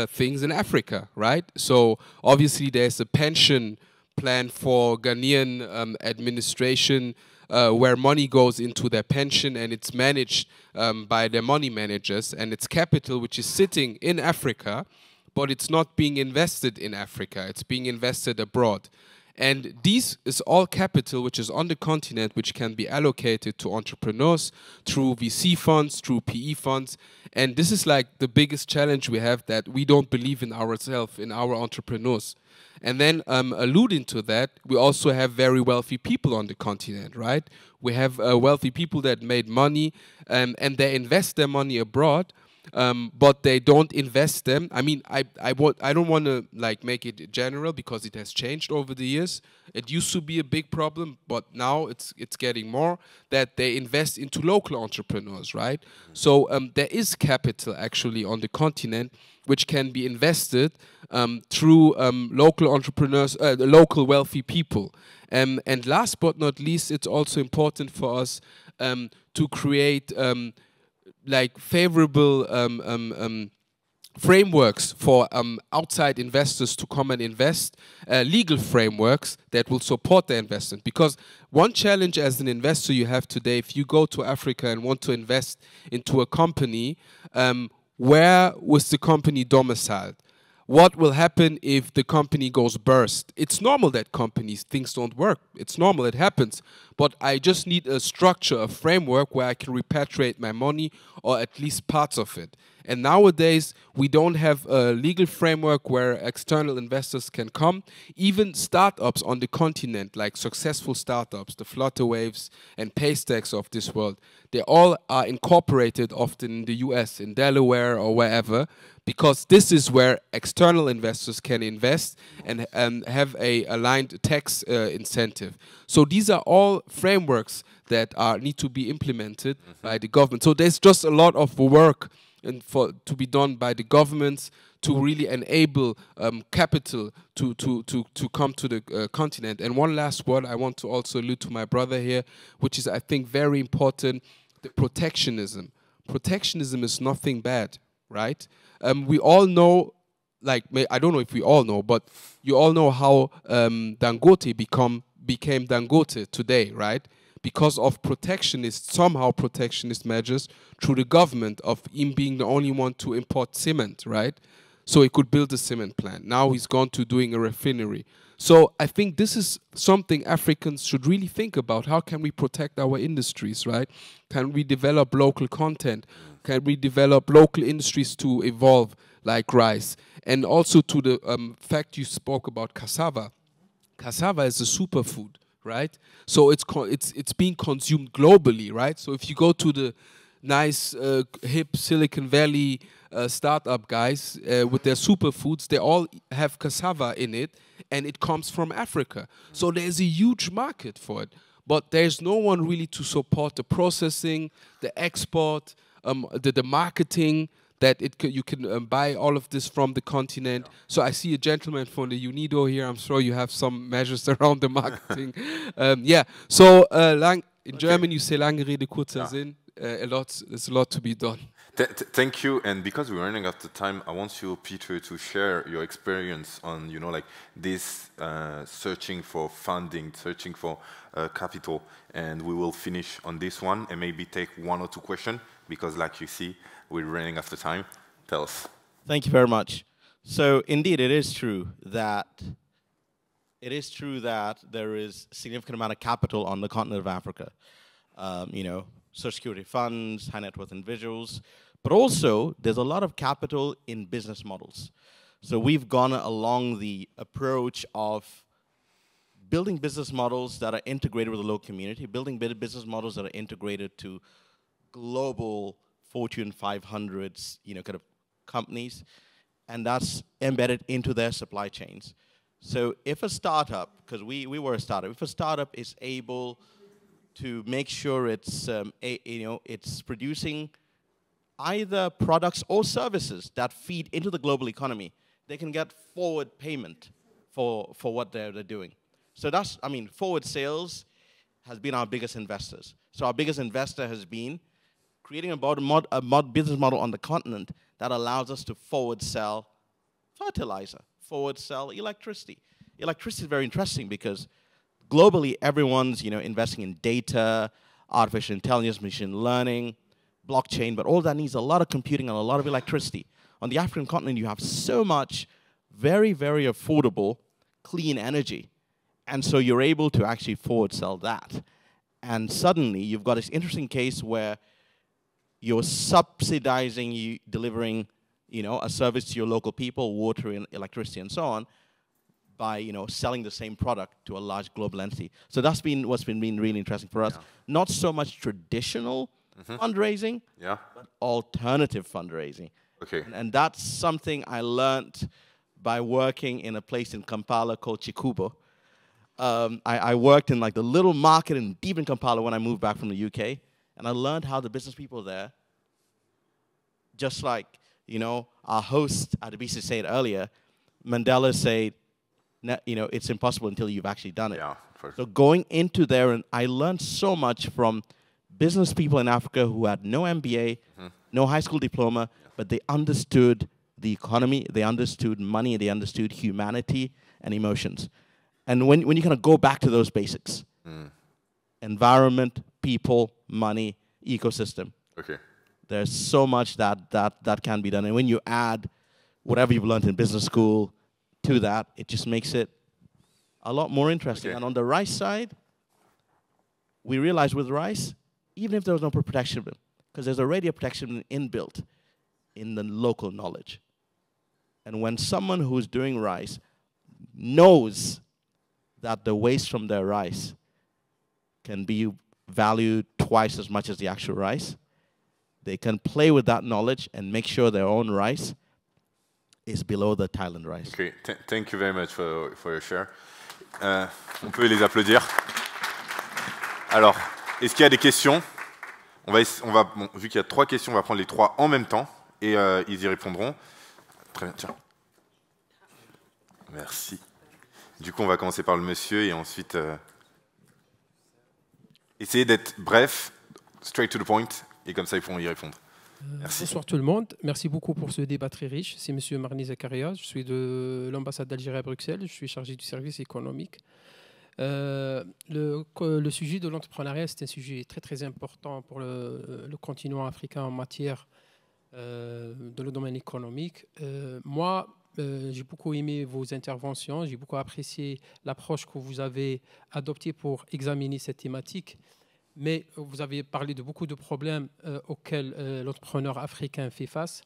Speaker 4: things in Africa, right? So obviously there's a pension plan for Ghanaian administration where money goes into their pension and it's managed by their money managers, and it's capital which is sitting in Africa, but it's not being invested in Africa, it's being invested abroad. And this is all capital which is on the continent, which can be allocated to entrepreneurs through VC funds, through PE funds. And this is like the biggest challenge we have, that we don't believe in ourselves, in our entrepreneurs. And then alluding to that, we also have very wealthy people on the continent, right? We have wealthy people that made money and they invest their money abroad. But they don't invest them. I mean, I don't want to like make it general, because it has changed over the years. It used to be a big problem, but now it's getting more that they invest into local entrepreneurs, right? So there is capital actually on the continent which can be invested through local entrepreneurs, local wealthy people. And last but not least, it's also important for us to create like favorable frameworks for outside investors to come and invest, legal frameworks that will support the investment. Because one challenge as an investor you have today, if you go to Africa and want to invest into a company, where was the company domiciled? What will happen if the company goes burst? It's normal that things don't work. It's normal, it happens. But I just need a structure, a framework where I can repatriate my money, or at least parts of it. And nowadays, we don't have a legal framework where external investors can come. Even startups on the continent, like successful startups, the Flutterwaves and Paystacks of this world, they all are incorporated often in the US, in Delaware or wherever, because this is where external investors can invest and have a aligned tax incentive. So these are all frameworks that need to be implemented by the government. So there's just a lot of work to be done by the governments to really enable capital to come to the continent. And one last word I want to also allude to my brother here, which is, I think, very important, the protectionism. Protectionism is nothing bad, right? We all know, like, I don't know if we all know, but you all know how Dangote became Dangote today, right? Because of somehow protectionist measures through the government, of him being the only one to import cement, right? So he could build a cement plant. Now he's gone to doing a refinery. So I think this is something Africans should really think about. How can we protect our industries, right? Can we develop local content? Can we develop local industries to evolve, like rice? And also to the fact you spoke about cassava. Cassava is a superfood, right? So it's being consumed globally, right? So if you go to the nice hip Silicon Valley startup guys with their superfoods, they all have cassava in it, and it comes from Africa. So there's a huge market for it, but there's no one really to support the processing, the export, the marketing, that you can buy all of this from the continent. Yeah. So I see a gentleman from the UNIDO here. I'm sure you have some measures around the marketing. Yeah. So in German you say lange Rede, kurzer Sinn. There's a lot to be done.
Speaker 1: Thank you. And because we're running out of time, I want you, Peter, to share your experience on, like this searching for funding, searching for capital. And we will finish on this one and maybe take one or two questions, because like you see, we're running out of time. Tell us.
Speaker 3: Thank you very much. So indeed, it is true that there is a significant amount of capital on the continent of Africa. Social security funds, high net worth individuals, but also there's a lot of capital in business models. So we've gone along the approach of building business models that are integrated with the local community, building business models that are integrated to global Fortune 500s, kind of companies, and that's embedded into their supply chains. So if a startup, because we were a startup, if a startup is able to make sure it's it's producing either products or services that feed into the global economy, they can get forward payment for what they're doing. So that's, forward sales has been our biggest investors. So our biggest investor has been creating a business model on the continent that allows us to forward sell fertilizer, forward sell electricity. Electricity is very interesting because globally, everyone's investing in data, artificial intelligence, machine learning, blockchain, but all that needs a lot of computing and a lot of electricity. On the African continent, you have so much very, very affordable, clean energy. And so you're able to actually forward sell that. And suddenly, you've got this interesting case where you're subsidizing delivering a service to your local people, water and electricity and so on, by selling the same product to a large global entity. So that's been what's been really interesting for us.
Speaker 1: Yeah.
Speaker 3: Not so much traditional fundraising, but alternative fundraising.
Speaker 1: Okay.
Speaker 3: And that's something I learned by working in a place in Kampala called Chikubo. I worked in like the little market deep in Kampala when I moved back from the UK, and I learned how the business people there, just like our host at the BC said earlier, Mandela said, it's impossible until you've actually done it.
Speaker 1: Yeah,
Speaker 3: so going into there, and I learned so much from business people in Africa who had no MBA, no high school diploma, but they understood the economy, they understood money, they understood humanity and emotions. And when you kind of go back to those basics, environment, people, money, ecosystem, there's so much that can be done. And when you add whatever you've learned in business school to that, it just makes it a lot more interesting. And on the rice side, we realized with rice, even if there was no protectionism, because there's already a protectionism inbuilt in the local knowledge. And when someone who's doing rice knows that the waste from their rice can be valued twice as much as the actual rice, they can play with that knowledge and make sure their own rice is below the Thailand rice.
Speaker 1: Okay, thank you very much for your share. On peut les applaudir. Alors, est-ce qu'il y a des questions? Bon, vu qu'il y a 3 questions, on va prendre les 3 en même temps et ils y répondront. Très bien, tiens. Merci. Du coup, on va commencer par le monsieur et ensuite essayer d'être bref, straight to the point, et comme ça, ils pourront y répondre. Merci.
Speaker 5: Bonsoir tout le monde. Merci beaucoup pour ce débat très riche. C'est M. Marni Zakaria. Je suis de l'ambassade d'Algérie à Bruxelles. Je suis chargé du service économique. Le sujet de l'entrepreneuriat, c'est un sujet très très important pour le continent africain en matière de le domaine économique. Moi, j'ai beaucoup aimé vos interventions. J'ai beaucoup apprécié l'approche que vous avez adoptée pour examiner cette thématique. Mais vous avez parlé de beaucoup de problèmes auxquels l'entrepreneur africain fait face.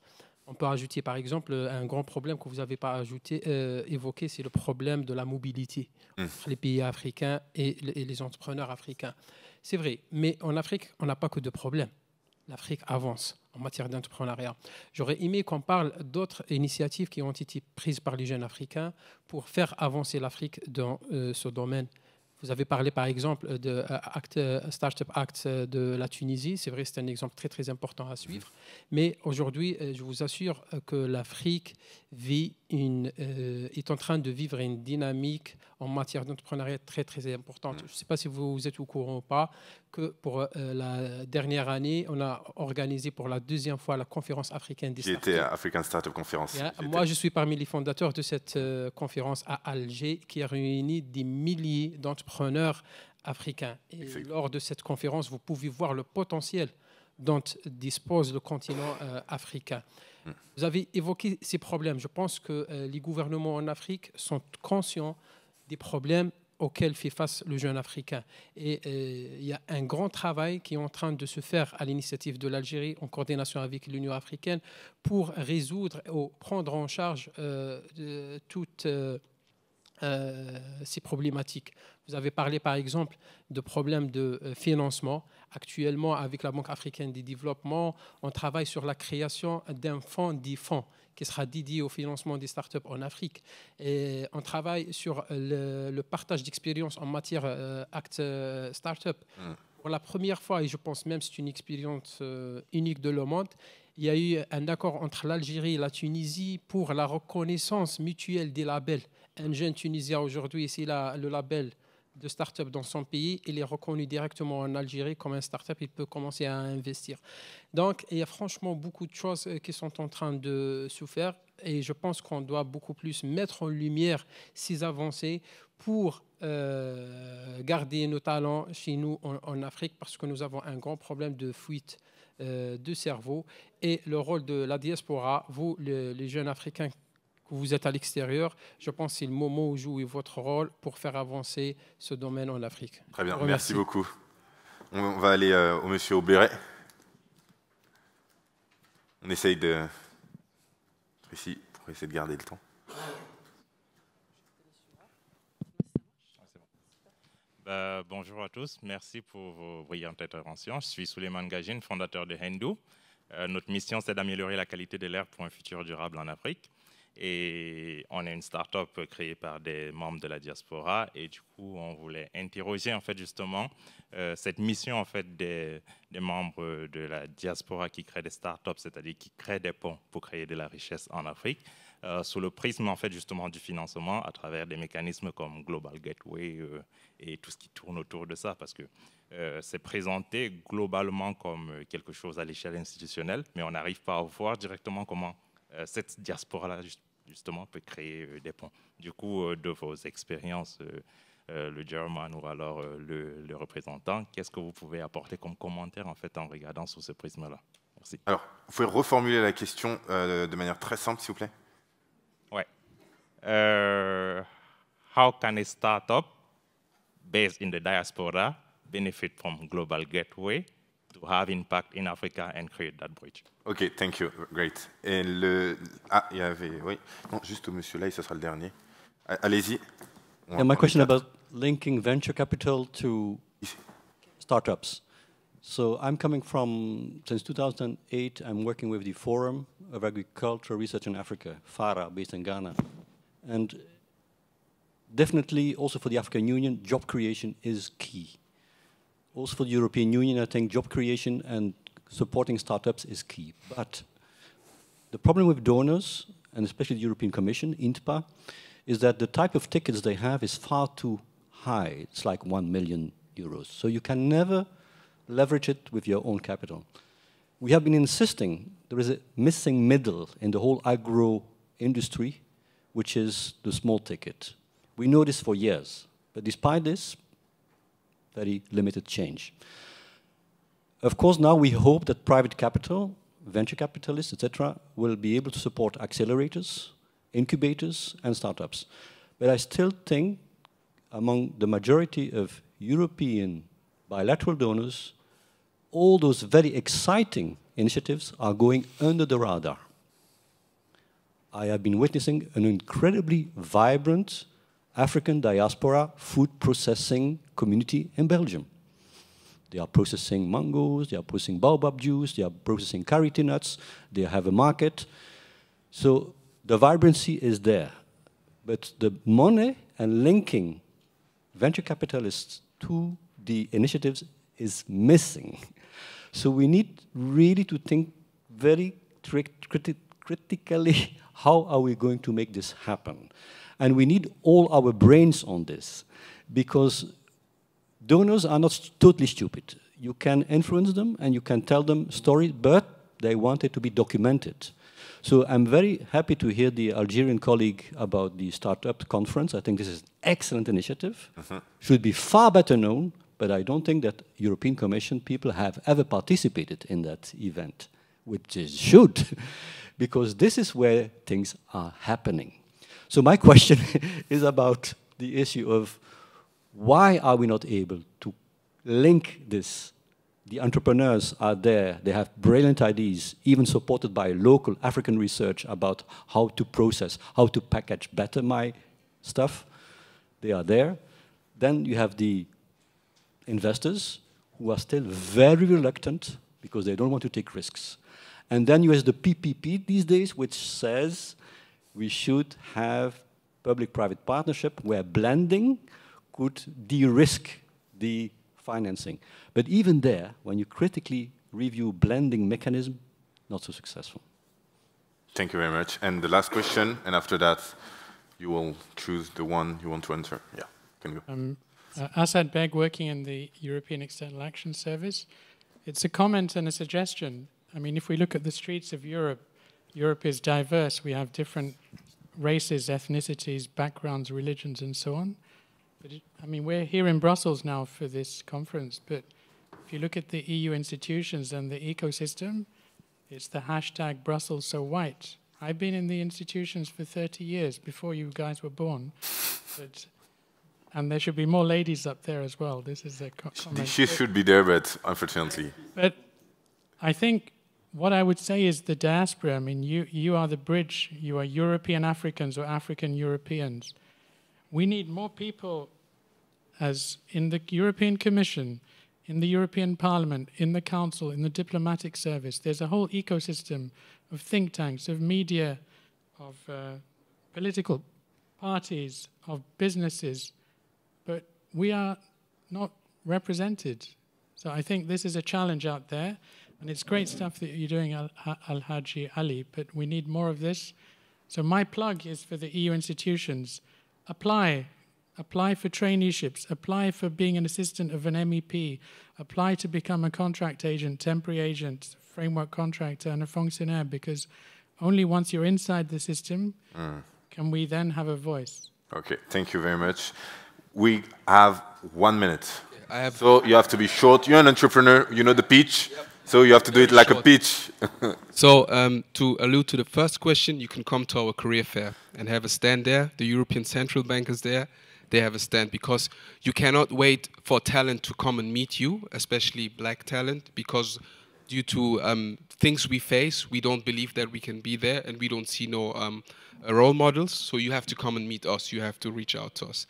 Speaker 5: On peut ajouter par exemple un grand problème que vous n'avez pas évoqué, c'est le problème de la mobilité entre les pays africains et les entrepreneurs africains. C'est vrai, mais en Afrique, on n'a pas que de problèmes. L'Afrique avance en matière d'entrepreneuriat. J'aurais aimé qu'on parle d'autres initiatives qui ont été prises par les jeunes africains pour faire avancer l'Afrique dans ce domaine. Vous avez parlé par exemple de Startup Act de la Tunisie. C'est vrai, c'est un exemple très très important à suivre. Mais aujourd'hui, je vous assure que l'Afrique est en train de vivre une dynamique en matière d'entrepreneuriat très très importante. Je ne sais pas si vous êtes au courant ou pas que pour la dernière année, on a organisé pour la 2e fois la conférence africaine des startups.
Speaker 1: Qui était African Startup Conference.
Speaker 5: Moi, je suis parmi les fondateurs de cette conférence à Alger qui a réuni des milliers d'entrepreneurs africains. Et lors de cette conférence, vous pouvez voir le potentiel dont dispose le continent africain. Vous avez évoqué ces problèmes. Je pense que les gouvernements en Afrique sont conscients des problèmes auxquels fait face le jeune africain. Et il y a un grand travail qui est en train de se faire à l'initiative de l'Algérie en coordination avec l'Union africaine pour résoudre ou prendre en charge toutes ces problématiques. Vous avez parlé par exemple de problèmes de financement. Actuellement, avec la Banque africaine de développement, on travaille sur la création d'un fonds des fonds qui sera dédié au financement des startups en Afrique. Et on travaille sur le partage d'expériences en matière Act Startup. Pour la première fois, et je pense même que c'est une expérience unique de le monde, il y a eu un accord entre l'Algérie et la Tunisie pour la reconnaissance mutuelle des labels. Un jeune Tunisien aujourd'hui, c'est le label de start-up dans son pays, il est reconnu directement en Algérie comme un start-up, il peut commencer à investir. Donc, il y a franchement beaucoup de choses qui sont en train de se faire et je pense qu'on doit beaucoup plus mettre en lumière ces avancées pour garder nos talents chez nous en Afrique parce que nous avons un grand problème de fuite de cerveau. Et le rôle de la diaspora, vous, les jeunes Africains, que vous êtes à l'extérieur, je pense que c'est le moment où jouez votre rôle pour faire avancer ce domaine en Afrique.
Speaker 1: Très bien, merci beaucoup. On va aller au monsieur Aubéret. On essaye de... Ici, pour essayer de garder le temps.
Speaker 6: Bonjour à tous, merci pour vos brillantes interventions. Je suis Souleymane Gagine, fondateur de Hendu. Notre mission, c'est d'améliorer la qualité de l'air pour un futur durable en Afrique. Et on est une start-up créée par des membres de la diaspora. Et du coup, on voulait interroger en fait justement cette mission en fait des membres de la diaspora qui créent des start-up, c'est-à-dire qui créent des ponts pour créer de la richesse en Afrique. Sous le prisme en fait justement du financement à travers des mécanismes comme Global Gateway et tout ce qui tourne autour de ça, parce que c'est présenté globalement comme quelque chose à l'échelle institutionnelle, mais on n'arrive pas à voir directement comment cette diaspora-là justement peut créer des ponts. Du coup, de vos expériences, le German ou alors le représentant, qu'est-ce que vous pouvez apporter comme commentaire en fait en regardant sous ce prisme-là? Merci.
Speaker 1: Alors, vous pouvez reformuler la question de manière très simple, s'il vous plaît?
Speaker 6: Ouais. How can a startup based in the diaspora benefit from Global Gateway to have impact in Africa and create that bridge?
Speaker 1: OK, thank you. Great. Et il y avait... Oui. Non, juste au monsieur là, et ce sera le dernier. Allez-y.
Speaker 7: Yeah, my question about linking venture capital to startups. So I'm coming from, since 2008, I'm working with the Forum of Agricultural Research in Africa, FARA, based in Ghana. And definitely also for the African Union, job creation is key. Also for the European Union, I think job creation and supporting startups is key. But the problem with donors, and especially the European Commission, INTPA, is that the type of tickets they have is far too high. It's like 1 million euros. So you can never leverage it with your own capital. We have been insisting there is a missing middle in the whole agro industry, which is the small ticket. We know this for years, but despite this, very limited change. Of course, now we hope that private capital, venture capitalists, etc., will be able to support accelerators, incubators, and startups. But I still think among the majority of European bilateral donors, all those very exciting initiatives are going under the radar. I have been witnessing an incredibly vibrant African diaspora food processing community in Belgium. They are processing mangoes, they are processing baobab juice, they are processing karité nuts, they have a market. So the vibrancy is there. But the money and linking venture capitalists to the initiatives is missing. So we need really to think very critically, how are we going to make this happen? And we need all our brains on this, because donors are not totally stupid. You can influence them and you can tell them stories, but they want it to be documented. So I'm very happy to hear the Algerian colleague about the startup conference. I think this is an excellent initiative. Should be far better known, but I don't think that European Commission people have ever participated in that event, which is should, because this is where things are happening. So my question is about the issue of why are we not able to link this? The entrepreneurs are there, they have brilliant ideas, even supported by local African research about how to process, how to package better my stuff. They are there. Then you have the investors who are still very reluctant because they don't want to take risks. And then you have the PPP these days, which says we should have public-private partnership where blending could de-risk the financing. But even there, when you critically review blending mechanism, not so successful.
Speaker 1: Thank you very much. And the last question, and after that, you will choose the one you want to answer. Yeah, can you go?
Speaker 8: Asad Beg, working in the European External Action Service. It's a comment and a suggestion. I mean, if we look at the streets of Europe, Europe is diverse. We have different races, ethnicities, backgrounds, religions, and so on. But I mean, we're here in Brussels now for this conference, but if you look at the EU institutions and the ecosystem, it's the hashtag Brussels so white. I've been in the institutions for 30 years before you guys were born, and there should be more ladies up there as well. This is a comment.
Speaker 1: She should be there, but unfortunately.
Speaker 8: But I think what I would say is the diaspora. I mean, you are the bridge. You are European Africans or African Europeans. We need more people as in the European Commission, in the European Parliament, in the Council, in the diplomatic service. There's a whole ecosystem of think tanks, of media, of political parties, of businesses, but we are not represented. So I think this is a challenge out there, and it's great stuff that you're doing, Al-Haji Ali, but we need more of this. So my plug is for the EU institutions. Apply for traineeships, apply for being an assistant of an MEP, apply to become a contract agent, temporary agent, framework contractor, and a fonctionnaire, because only once you're inside the system can we then have a voice.
Speaker 1: Okay, thank you very much. We have 1 minute. So you have to be short. You're an entrepreneur, you know the pitch. Yep. So you have to do it like a pitch.
Speaker 4: So to allude to the first question, you can come to our career fair and have a stand there. The European Central Bank is there. They have a stand, because you cannot wait for talent to come and meet you, especially black talent, because due to things we face, we don't believe that we can be there, and we don't see no role models. So you have to come and meet us. You have to reach out to us.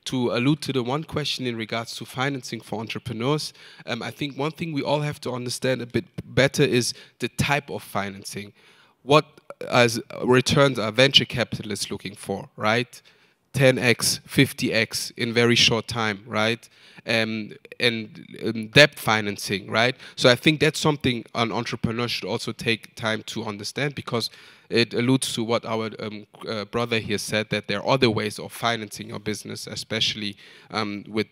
Speaker 4: To allude to the one question in regards to financing for entrepreneurs, I think one thing we all have to understand a bit better is the type of financing. What as returns are venture capitalists looking for, right? 10x, 50x in very short time, right? And debt financing, right? So I think that's something an entrepreneur should also take time to understand, because it alludes to what our brother here said, that there are other ways of financing your business, especially with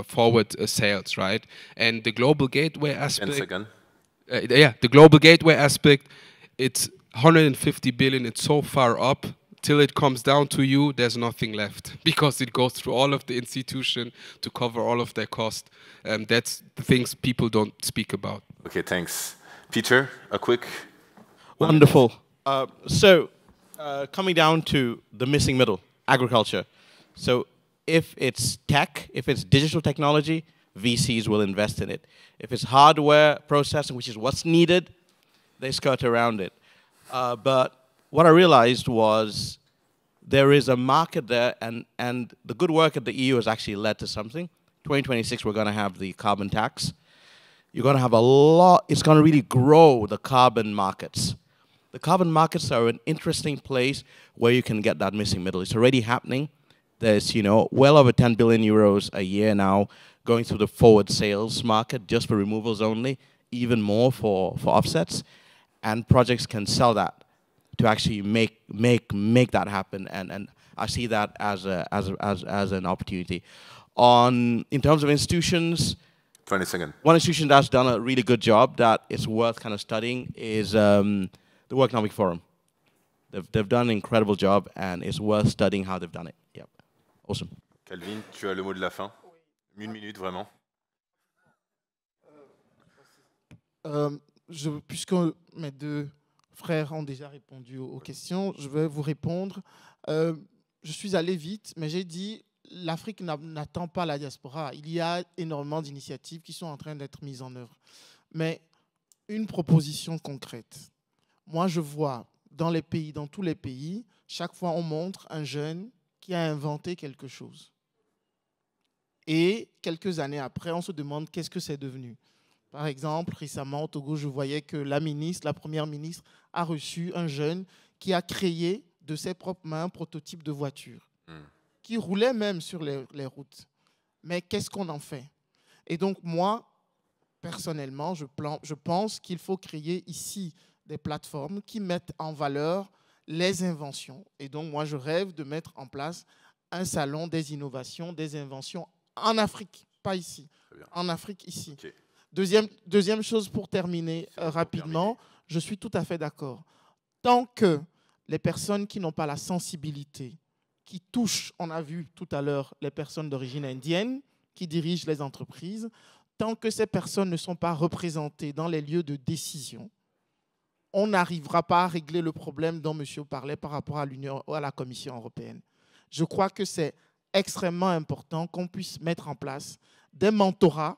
Speaker 4: forward sales, right? And the global gateway aspect.
Speaker 1: 10 seconds.
Speaker 4: Yeah, the global gateway aspect, it's 150 billion, it's so far up. Till it comes down to you, there's nothing left, because it goes through all of the institution to cover all of their cost. That's the things people don't speak about.
Speaker 1: Okay, thanks. Peter, a quick...
Speaker 3: Wonderful. Coming down to the missing middle, agriculture. So if it's tech, if it's digital technology, VCs will invest in it. If it's hardware processing, which is what's needed, they skirt around it. But what I realized was there is a market there, and the good work at the EU has actually led to something. 2026, we're going to have the carbon tax. You're going to have a lot, it's going to really grow the carbon markets. The carbon markets are an interesting place where you can get that missing middle. It's already happening. There's, you know, well over 10 billion euros a year now going through the forward sales market just for removals only, even more for offsets. And projects can sell that to actually make that happen, and I see that as an opportunity. In terms of institutions,
Speaker 1: 20 seconds.
Speaker 3: One institution that's done a really good job that it's worth kind of studying is the World Economic Forum. They've done an incredible job, and it's worth studying how they've done it. Yep, awesome.
Speaker 1: Calvin, tu as le mot de la fin. 1 minute vraiment.
Speaker 2: Puisque mes deux frères ont déjà répondu aux questions, je vais vous répondre. Je suis allé vite, mais j'ai dit l'Afrique n'attend pas la diaspora. Il y a énormément d'initiatives qui sont en train d'être mises en œuvre. Mais une proposition concrète. Moi, je vois dans les pays, dans tous les pays, chaque fois on montre un jeune qui a inventé quelque chose. Et quelques années après, on se demande qu'est-ce que c'est devenu. Par exemple, récemment au Togo, je voyais que la première ministre, a reçu un jeune qui a créé de ses propres mains un prototype de voiture, qui roulait même sur les routes. Mais qu'est-ce qu'on en fait? Et donc moi, personnellement, je pense qu'il faut créer ici des plateformes qui mettent en valeur les inventions. Et donc moi, je rêve de mettre en place un salon des innovations, des inventions en Afrique, pas ici, en Afrique ici. Okay. Deuxième chose pour terminer rapidement, je suis tout à fait d'accord. Tant que les personnes qui n'ont pas la sensibilité, qui touchent, on a vu tout à l'heure, les personnes d'origine indienne qui dirigent les entreprises, tant que ces personnes ne sont pas représentées dans les lieux de décision, on n'arrivera pas à régler le problème dont monsieur parlait par rapport à la Commission européenne. Je crois que c'est extrêmement important qu'on puisse mettre en place des mentorats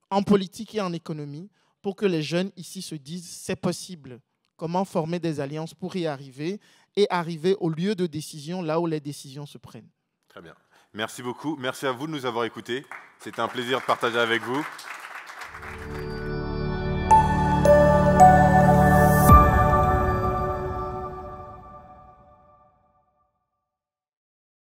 Speaker 2: en politique et en économie pour que les jeunes ici se disent c'est possible. Comment former des alliances pour y arriver et arriver au lieu de décision, là où les décisions se prennent.
Speaker 1: Très bien. Merci beaucoup. Merci à vous de nous avoir écoutés. C'était un plaisir de partager avec vous.